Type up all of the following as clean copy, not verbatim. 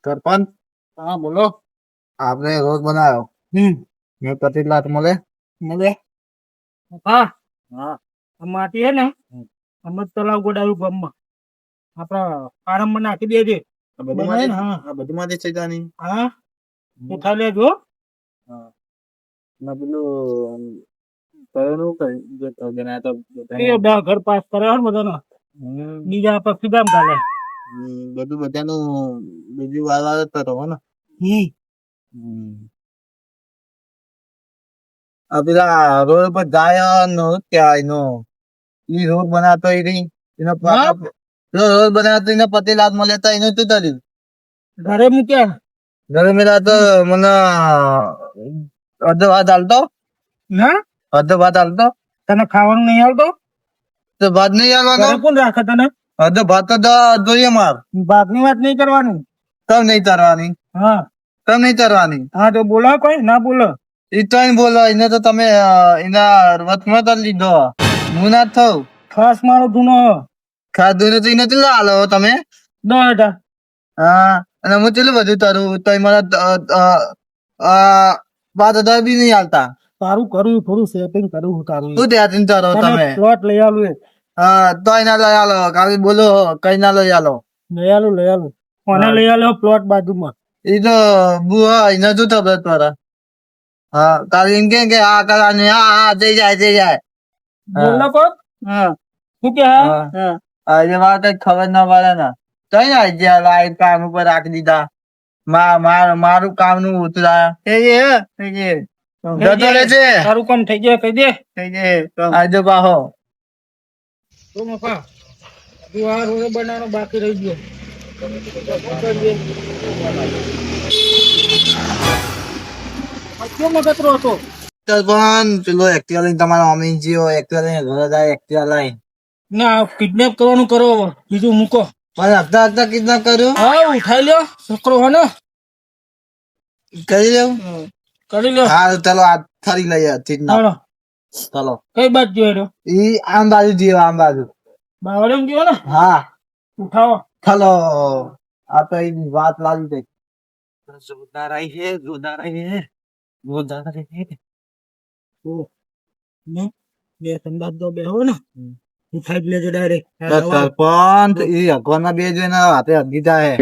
સરપંચ હા બોલો. આપણે રોજ બનાવ્યો મેં પતિ લાખ મળે મળે. હા હા આ માટી હે ને અમર તલાવ ગોડાયું ગામમાં આપણા આરંભમાં નાખી દેજે. આ બધું બનાય ને? માંથી હા આ બધું માંથી થઈ જાની હા ઉઠા લેજો. હા ના પેલું કયું કઈ જે તો જના તો એ બે ઘર પાસ કર્યા ને બધાનો બીજા પછી ગામ કાલે. બધું બધાનું બીજું વાર વાર જ રહો ને આ પેલા રોડ પર જાય નો ત્યાં નો ઈ રોડ બનાવતો એનો હા? રોડ બનાવતો એનો પતિ લાખ મળે તો એનું શું કર્યું ઘરે મૂક્યા ઘરે મેલા તો મને અડધો ભાત હાલતો ના અડધો ભાત હાલતો તને ખાવાનું નહીં આવતો તો ભાત નહીં હાલવાનો ઘરે કોણ રાખે તને? અડધો ભાત તો જોઈએ માર ભાગની વાત નહીં કરવાની. તમ નહીં તરવાની હા તમ નહીં તરવાની હા તો બોલો કોઈ ના બોલો. એ તો એમ બોલો એને તો તમે એના વચમાં તો લીધો હું ના થઉં ખાસ મારો ધૂનો ખાધું ને તો એને તો હાલો તમે 10,000 હા અને હું ચેટલું બધું તરું તો મારા 5,000 બી નહીં હાલતા તારું કરું થોડું સેટિંગ કરું હું તારું શું ત્યાંથી તરો તમે પ્લોટ લઈ આલું એક હા તો એના લઈ આલો કાલે બોલો કઈ ના લઈ આલો લઈ આલું કોને લઈ આલો પ્લોટ બાજુમાં એ તો બુઆ એને શું તબિયત મારા હા કાલે એમ કે આ કરવાની હા જઈ જાય બોલો કોણ હા શું કે હા હા આજે વાત જ ખબર ના પડે ને કઈ ના જ્યાં લાઈટ કામ ઉપર રાખી દીધા મારું કામ નું ઉતરા જતો રહે છે તારું કામ થઈ જાય કહી દે આજે પાહો તો મફા તું આ રોડ બનાવવાનો બાકી રહી ગયો કેમ મગતરો હતો પણ પેલો એક્ટિવા લઈને તમારા અમીન જીઓ એક્ટિવા લઈને ઘરે જાય એક્ટિવા લઈને ના કિડનેપ કરવાનું કરો બીજું મૂકો પણ હપ્તા હપ્તા કિડનેપ કર્યું હા ઉઠાઈ લ્યો છોકરો હે ને કરી લેવું કરી લ્યો હા ચાલો આ ફરી લઈએ ચીજ હાલો ચાલો કઈ બાજુ જોઈ રહ્યો ઈ આમ બાજુ જીઓ આમ બાજુ બાવળમ ગયો ને હા ઉઠાવો ચાલો આ તો એની વાત લાગી ગઈ જોરદાર આવી છે જોરદાર આવી છે જોરદાર આવી છે ને બે સંદાસ દો બે હો ને ઉઠાઈ જ લેજો ડાયરેક્ટ પણ એ અગવાના બે જોઈને હાથે હગી જાય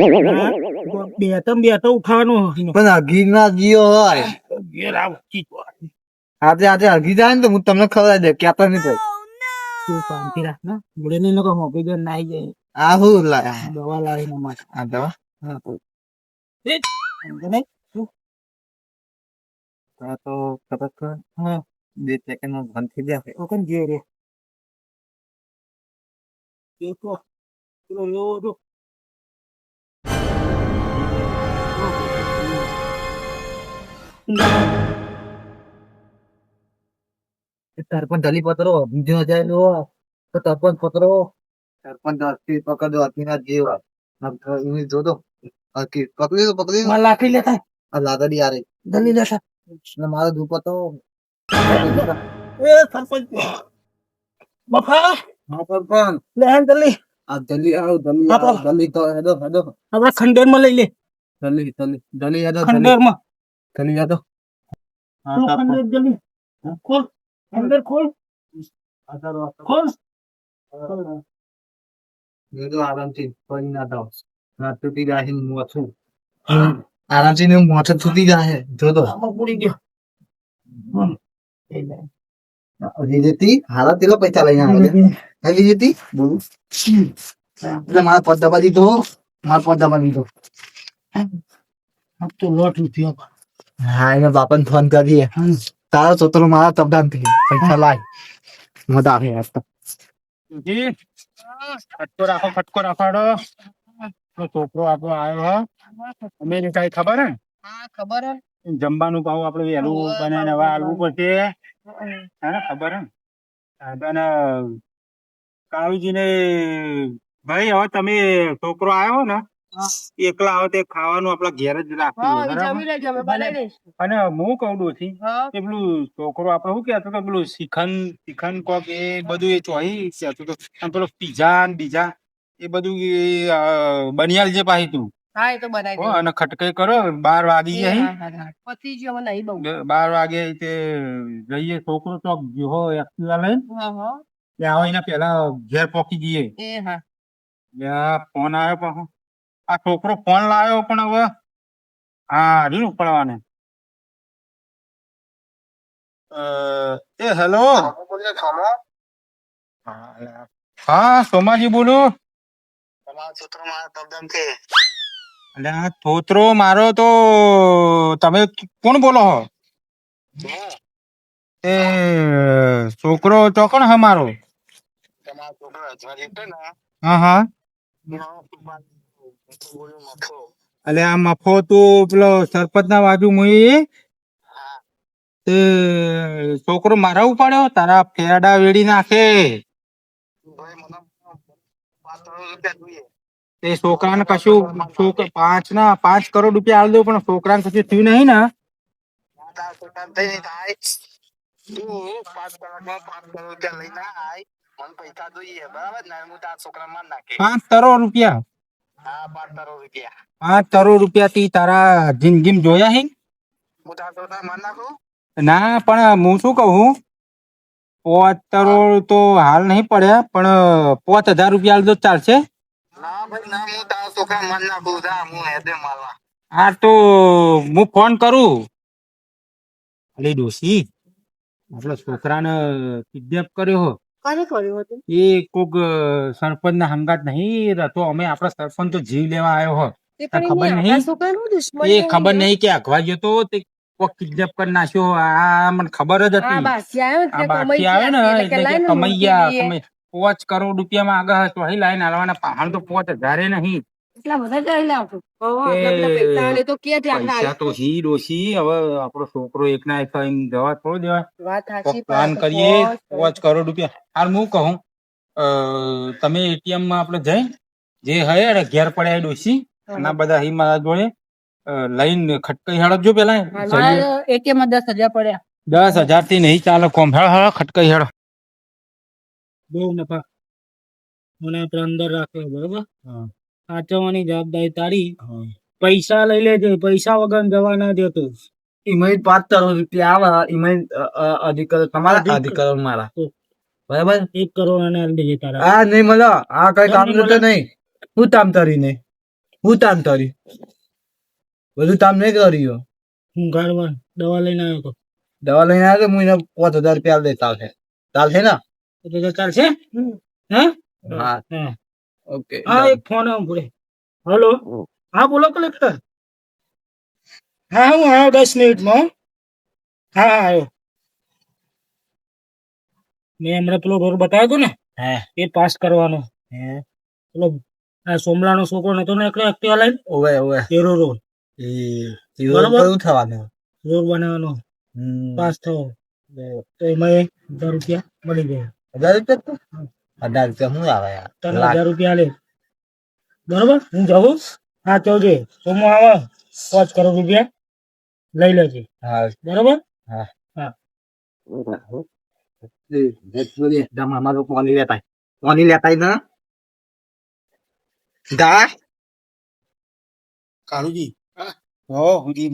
બે તો ઉઠાવવાનું પણ હગી ના જીઓ હોય ઘેર આવ હાથે હાથે હગી જાય ને તો હું તમને ખબર દે કેતો નહીં ભાઈ તું શાંતિ રાખ ને બુડે ને લોકો મોકલી દે નાઈ જાય આ હું લાયા દવા લાવીને માટે આ દવા હા સમજે નહીં આ તો કદાચ હા 2 સેકન્ડ માં બંધ થઈ જાય તો કેમ જે રે દેખો પેલો લેવો તો સરપંચ દલી પત્રો બીજો જાય લો તો સરપંચ પત્રો સરપંચ અસ્તી પકડો અતીના જીવ એની જોતો પકડી માર લાકડી લેતા આ લાદડી આરે જલ્દી લેતા ને મારો દુપતો એ સરપંચ બફા હા સરપંચ લે આન જલ્દી આ દલી આવ દલી તો હેડો આપણા ખંડેર માં લઈ લે દલી હેડો ખંડેર માં દલી હેડો તું ખંડેર જલ્દી ખોલ અંદર ખોલ ખોલ આરામથી પડી ના થાવ ના તૂટી જાય મોછું આરામથી ને મોછું તૂટી જાય જોતો આમાં પૂરી ગયો લીધી હારા તેલો પૈસા લઈને આવે લીધી બોલું એટલે મારા પદ દબા દીધો अब तो लौट रुपया હા એના બાપાને ફોન કરીએ તારો છોકરો મારા તબદાન થી પૈસા લાય મજા આવે યાર તો जी खटको राखो तो છોકરો આપણો આવ્યો હા અમેરિકા એ ખબર હે હા ખબર હે જમવાનું પાવ આપણે વહેલું બનાવીને હવે આલવું પડશે હે ને ખબર હે અને કાળુજીને ભાઈ હવે તમે છોકરો આવ્યો ને એકલા આવો તે ખાવાનું આપણા ઘેર જ રાખવું બરાબર અને હું કહું ડોસી કે પેલું છોકરો આપડે શું કહેતો કે પેલું શિખંડ કોક એ બધું એ ચોઈ કહેતો તો અને પેલો પીઝા ને બીજા એ બધું બનિયાલ જે પાહી તું હા એ તો બનાવી દે અને ખટકાઈ કરો 12 વાગી ગયા પતિ જો હવે નહીં બહુ 12 વાગે તે જઈએ છોકરો ચોક ગયો હોય એક્ટિવા લઈને ત્યાં આવે એના પેલા ઘેર પહોંચી જઈએ એ હા ત્યાં ફોન આવ્યો પાછો આ છોકરો ફોન લાવ્યો પણ હવે હા રીલ ઉપડવાને એ હેલો હા સોમાજી બોલું એટલે આ તોતરો મારો તો તમે કોણ બોલો હો એ છોકરો ચોકણ હે મારો હા હા એટલે આ મફો તું પેલો સરપંચ ના બાજુ મુઈ તે છોકરો મારા ઉપાડ્યો તારા ફેડા વેડી નાખે તે છોકરાને કશું 5 કરોડ રૂપિયા આલ દઉં પણ છોકરાને કશું થયું નહીં ને 5 કરોડ રૂપિયા 5 કરોડ રૂપિયા થી તારા જિંદગી જોયા હે ના પણ હું શું કહું 5 કરોડ તો હાલ નહીં પડ્યા પણ 5,000 રૂપિયા આલ દો ચાલશે હા તો હું ફોન કરું અલે ડોશી આપડે છોકરાને કિડનેપ કર્યો કોને કર્યું હતું એ કોક સરપંચ ના હંગાત નહીં તો અમે આપડા સરપંચ તો જીવ લેવા આવ્યો હો ખબર નહીં એ ખબર નહીં કે અખવા ગયો તો તે કોક કિડનેપ કરી નાખ્યો આ મને ખબર જ હતી આ બાકી આવે ને એટલે કે કમાઈ ગયા 5 કરોડ રૂપિયા માં આગળ તો અહીં લાઈન હાલવાના પહાડ તો 5,000 નહીં એટલા બધા કઈ લાવતો પૈસા તો કે પૈસા તો હી ડોશી હવે આપણો છોકરો એક ના એક જવા થોડો દેવાય વાત સાચી પ્લાન કરીએ 5 કરોડ રૂપિયા હાલ હું કહું તમે એટીએમ માં આપણે જઈ જે હે ઘેર પડ્યા ડોશી ના બધા હી મારા જોડે લઈને ખટકાઈ હળજો પેલા એટીએમ માં 10,000 પડ્યા 10,000 થી નહીં ચાલે કોમ હળ ખટકાઈ હળ બહુ નફા મને આપણે અંદર રાખ્યો બરોબર સાચવવાની જવાબદારી તારી પૈસા લઈ લેજે પૈસા વગર જવા ના દેતો એમાં 5 કરોડ રૂપિયા આવે એમાં અધિકાર તમારા અધિકાર મારા બરાબર 1 કરોડ અને આલી દેજે તારા આ નહીં મળે આ કઈ કામ નું નહીં હું તામ તરી નહીં હું તામ તરી બધું તામ નહીં કર્યું હું ગાડવા દવા લઈને આવ્યો તો દવા લઈને આવ્યો તો હું એને 5,000 રૂપિયા દે ચાલશે ને એટલે ચાલશે હે હા ઓકે હા એક ફોન આવું હેલો હા બોલો કલેક્ટર હા હું આવ્યો 10 મિનિટમાં હા આવ્યો મેં હમણાં પેલો રોડ બતાવ્યો હતો ને એ પાસ કરવાનો પેલો સોમલાનો છોકરો નતો ને એકલો એક્ટિવા લઈને ઓવે ઓવે તેરો રોડ એ બરાબર શું થવાનું રોડ બનાવવાનો પાસ થયો તો એમાં 1,000 રૂપિયા મળી ગયા 1,000 રૂપિયા 1,000 રૂપિયા શું આવે યાર તને 1,000 રૂપિયા લે બરોબર હું જાઉં હા ચોજે સોમો આવે 5 કરોડ રૂપિયા લઈ લેજે હા બરોબર હા હા અમારો પાણી લેતા ને દા કાળુજી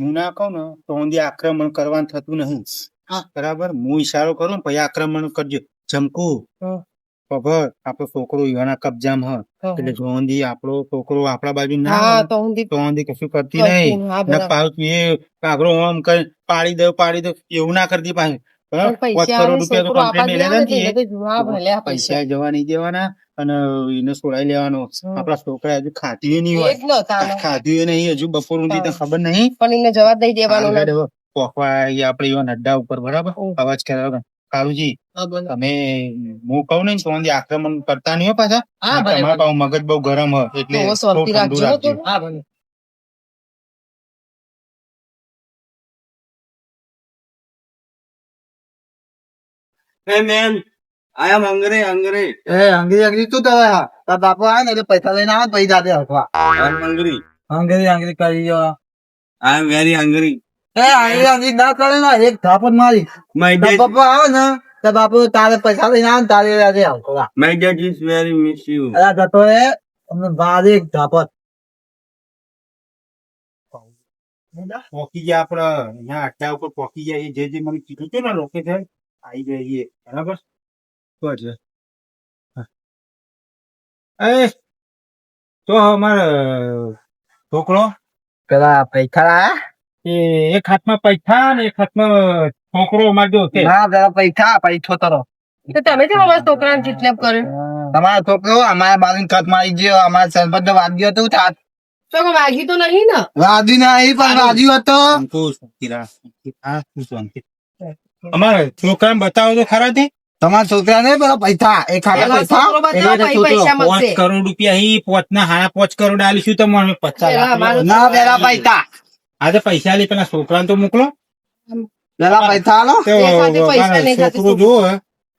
હું ના કહું ને તો ઊંધી આક્રમણ કરવાનું થતું નહીં બરાબર હું ઈશારો કરું ને પછી આક્રમણ કરજો જમકુ ખબર આપણો છોકરો ઈવાના કબજામાં હ એટલે જોંધી આપણો છોકરો આપણા બાજુ ના હા તો ઊંધી કશું કરતી નહીં ને પાછું એ કાગરો આમ કરી પાડી દઉં એવું ના કરતી પાછું 5 કરોડ રૂપિયા તો કમ્પ્લેન લેવા પૈસા જવા નહીં દેવાના અને એને છોડાઈ લેવાનો આપડા છોકરા હજુ ખાધ્યું નહીં હોય ખાધ્યું નહીં હજુ બપોર ઊંધી તને ખબર નહીં પણ એને જવાબ દઈ દેવાનો પોખવા આપડે એવા નડ્ડા ઉપર બરાબર અવાજ કર્યો કાળુજી તમે હું કહું ને તો આક્રમણ કરતા નહીં હો પાછા તમારા પાછું મગજ બહુ ગરમ હોય એટલે થોડું ઠંડુ રાખજો Hey man, I am hungry. Hey, hungry તું તો તાર બાપો આવે ને એટલે પૈસા લઈને આવે પછી જાતે હકવા. I am hungry કરી જો. I am very hungry. Hey, hungry ના કરે ને એક થાપટ મારી. તાર બાપો આવે ને તાર બાપો તારે પૈસા લઈને આવે ને તારે જાતે હકવા. My dad is very miss you. અલા જતો રે અમને બારે એક થાપટ પોકી ગયા આપડે અહીંયા આટલા ઉપર પોકી જાય જે જે મને કીધું હતું ને લોકેશન આવી જઈએ બરાબર બસ એ તો અમારે છોકરો પેલા પૈસા લાયા એક હાથમાં પૈસા ને એક હાથમાં છોકરો અમારે જો કે ના પેલા પૈસો તરો તો તમે કેમ અમારા છોકરાને કિડનેપ કર્યો તમારો છોકરો અમારા બાજુ કટ મારી ગયો અમારા સરપંચ વાગ્યો હતું તો કોઈ વાગી તો નહીં ને વાજુ નહીં પણ વાજુ હતો અમારે છોકરાને બતાવો તો ખરા તે તમારા છોકરા ને પેલા પૈસા એક હાથે પેલા છોકરો બતાવો, પછી પૈસા 5 મળશે. કરોડ રૂપિયા હી 5 ના 5.5 કરોડ આલીશું તમને 50 પેલા લાખ અમારું ના પેલા પૈસા આજે પૈસા લે પેલા છોકરાને તો મોકલો પેલા પૈસા આલો તો એક હાથે પૈસા ને એક હાથે છોકરું જુઓ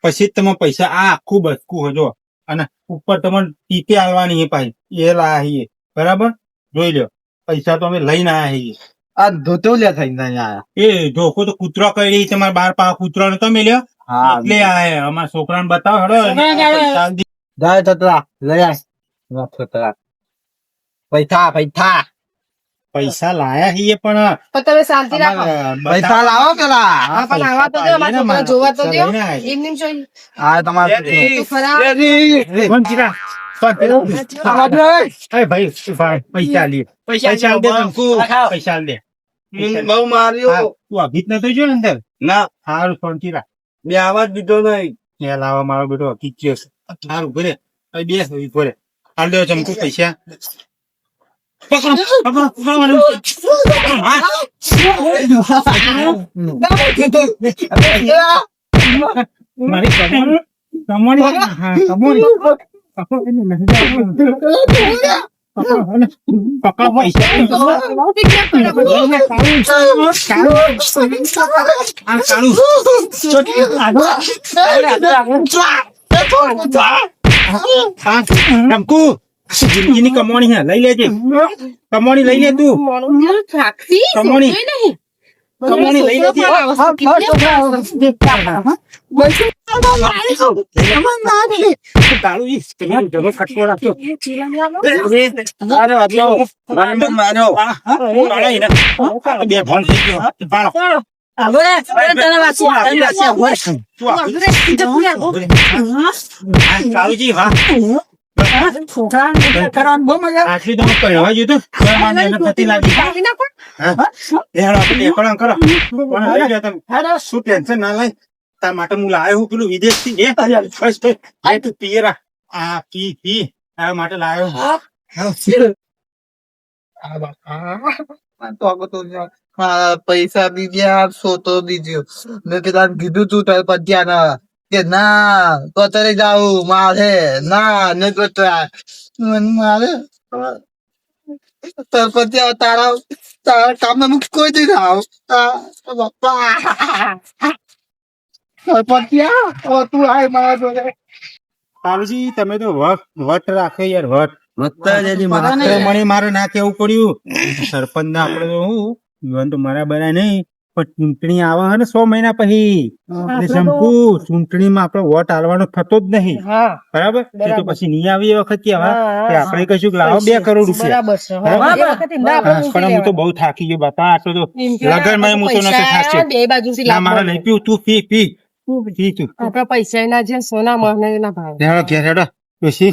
પછી તમે પૈસા આ આખું બચકું હજો અને ઉપર તમને ટીપે આલવાની છે પાછી એ લાયા બરાબર જોઈ લો પૈસા તો અમે લઈને આયા છીએ આ ધોતો લે થઈને આયા એ ધોકો તો કૂતરો કરી તમારા બાર પા કૂતરો ને તમે લ્યો હા એટલે આયા અમારા છોકરાને બતાવો હેડો પૈસા આલી દી. જાય તતરા લઈ આય વાત તતરા પૈસા પૈસા પૈસા લાયા છીએ પણ પણ તમે શાંતિ રાખો પૈસા લાવો પેલા હા, પણ આવા તો દો, અમારા છોકરા જોવા તો દો. એમ નેમ જોઈએ. આ તમારે તો ખરા. પૈસા લે પૈસા દે તમકુ પૈસા દે બહુ માર્યો તું અભિત નતો જો ને અંદર ના સારું શાંતિ રાખ બે આવાજ દીધો નહીં એ લાવા મારો બેટો કિચ્યો છે સારું ભલે હવે બે હવે ભલે હાલ દો ચમકુ પૈસા પકડો પકડો પકડો મને. હા. મારી કમોણી હા કમોણી પકડો પૈસા આ કાળું ચમકુ જિંદગીની કમોણી હે લઈ લેજે કમોણી લઈ લે તું મારું સાક્ષી કમોણી. સમજાય નહીં. કમોણી લઈ લેજે કાળું ઈ તમારો જગો ખટકો રાખ્યો માર્યો બે ફોન થઈ ગયો પાડો કાળુજી હા આટલી તમે કહેવા જોયું એને પતિ લાગી કાઢી નાખો. કરો શું ટેન્શન ના લઈ તાર માટે હું લાયો હું પેલું વિદેશ થી બસ તું પીરા આ પી તારા માટે લાયો પૈસા દીધા સોતો દીધો મેં કીધું તું તારે પત્યા કે ના તો તારે જાવું મારે ના ને મારે તારા તારા કામ કોઈ દી ના આવ બાપા પત્યા તું આય મારા જોડે કાળુજી તમે તો વટ રાખે યાર વટ મને મને મારે ના કેવું પડ્યું સરપંચ ના આપડે તો હું જીવન તો મારા બના નહીં પણ ચૂંટણી આવે હે ને 100 મહિના પછી એટલે શંકુ ચૂંટણીમાં આપડે વોટ આલવાનો થતો જ નહીં હા બરાબર એ તો પછી નહીં આવી એ વખત કેવા હા, કે આપણે કશું લાવો 2 કરોડ રૂપિયા બરાબર છે. બરાબર? એ વખતે ના હા, આપણે પણ હું તો બહુ થાકી ગયો બાપા આટલો તો એમ કે લગનમાં હું તો નતો પૈસા થાક્યો બે બાજુથી ના મારે લાવવાના. નહીં પીવું તું પી તું આપણા પૈસા ના જે સોના મહને ના ભાવ હેડો ઘેર હેડો પછી